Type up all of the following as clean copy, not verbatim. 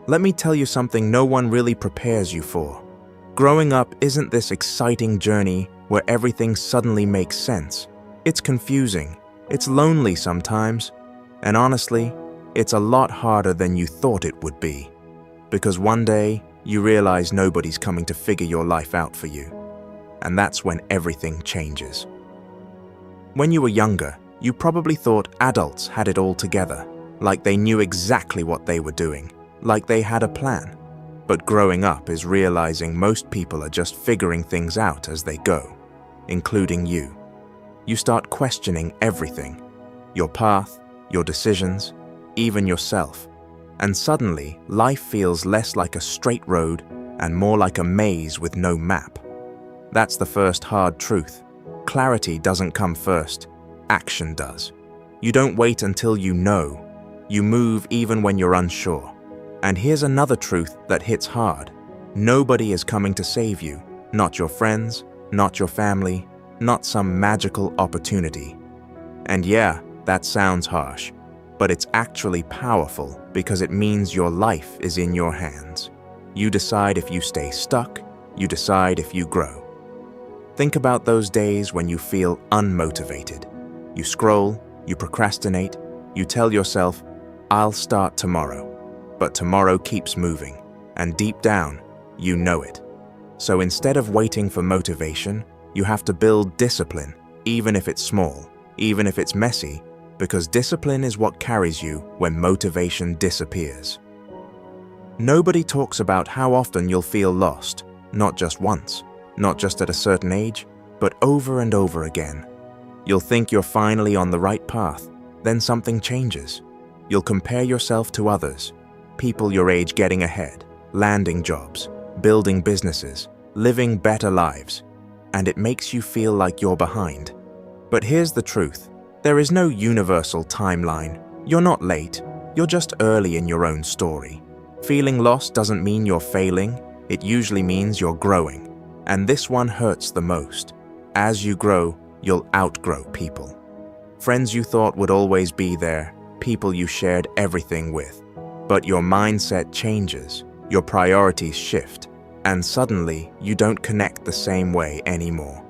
Let me tell you something no one really prepares you for. Growing up isn't this exciting journey where everything suddenly makes sense. It's confusing, it's lonely sometimes, and honestly, it's a lot harder than you thought it would be. Because one day, you realize nobody's coming to figure your life out for you. And that's when everything changes. When you were younger, you probably thought adults had it all together, like they knew exactly what they were doing, like they had a plan. But growing up is realizing most people are just figuring things out as they go, including you. You start questioning everything, your path, your decisions, even yourself. And suddenly, life feels less like a straight road and more like a maze with no map. That's the first hard truth. Clarity doesn't come first, action does. You don't wait until you know. You move even when you're unsure. And here's another truth that hits hard. Nobody is coming to save you. Not your friends, not your family, not some magical opportunity. And yeah, that sounds harsh, but it's actually powerful because it means your life is in your hands. You decide if you stay stuck, you decide if you grow. Think about those days when you feel unmotivated. You scroll, you procrastinate, you tell yourself, I'll start tomorrow. But tomorrow keeps moving, and deep down, you know it. So instead of waiting for motivation, you have to build discipline, even if it's small, even if it's messy, because discipline is what carries you when motivation disappears. Nobody talks about how often you'll feel lost, not just once, not just at a certain age, but over and over again. You'll think you're finally on the right path, then something changes. You'll compare yourself to others, people your age getting ahead, landing jobs, building businesses, living better lives, and it makes you feel like you're behind. But here's the truth. There is no universal timeline. You're not late, you're just early in your own story. Feeling lost doesn't mean you're failing, it usually means you're growing. And this one hurts the most. As you grow, you'll outgrow people. Friends you thought would always be there, people you shared everything with. But your mindset changes, your priorities shift, and suddenly you don't connect the same way anymore.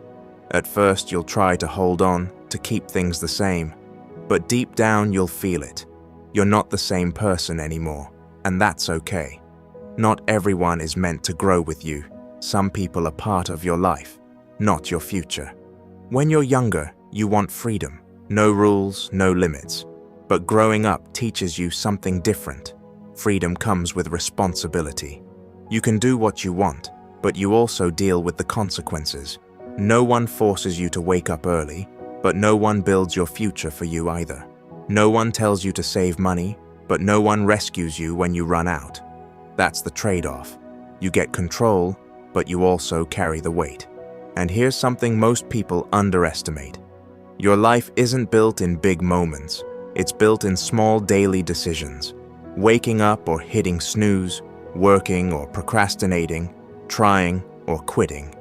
At first you'll try to hold on, to keep things the same, but deep down you'll feel it. You're not the same person anymore, and that's okay. Not everyone is meant to grow with you. Some people are part of your life, not your future. When you're younger, you want freedom, no rules, no limits. But growing up teaches you something different. Freedom comes with responsibility. You can do what you want, but you also deal with the consequences. No one forces you to wake up early, but no one builds your future for you either. No one tells you to save money, but no one rescues you when you run out. That's the trade-off. You get control, but you also carry the weight. And here's something most people underestimate. Your life isn't built in big moments. It's built in small daily decisions. Waking up or hitting snooze, working or procrastinating, trying or quitting.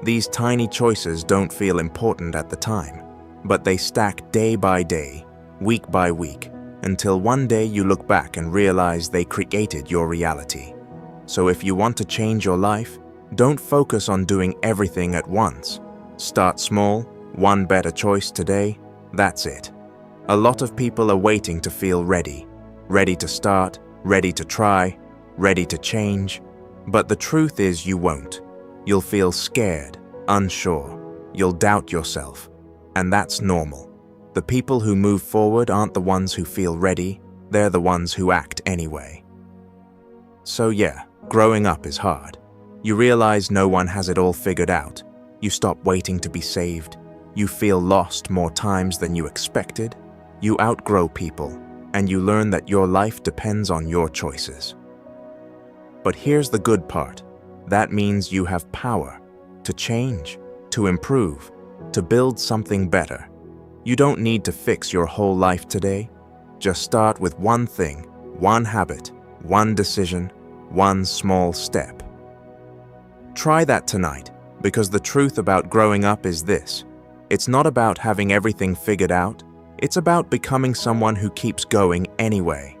These tiny choices don't feel important at the time, but they stack day by day, week by week, until one day you look back and realize they created your reality. So if you want to change your life, don't focus on doing everything at once. Start small, one better choice today, that's it. A lot of people are waiting to feel ready. Ready to start, ready to try, ready to change. But the truth is you won't. You'll feel scared, unsure. You'll doubt yourself. And that's normal. The people who move forward aren't the ones who feel ready, they're the ones who act anyway. So yeah, growing up is hard. You realize no one has it all figured out. You stop waiting to be saved. You feel lost more times than you expected. You outgrow people. And you learn that your life depends on your choices. But here's the good part. That means you have power to change, to improve, to build something better. You don't need to fix your whole life today. Just start with one thing, one habit, one decision, one small step. Try that tonight, because the truth about growing up is this. It's not about having everything figured out. It's about becoming someone who keeps going anyway.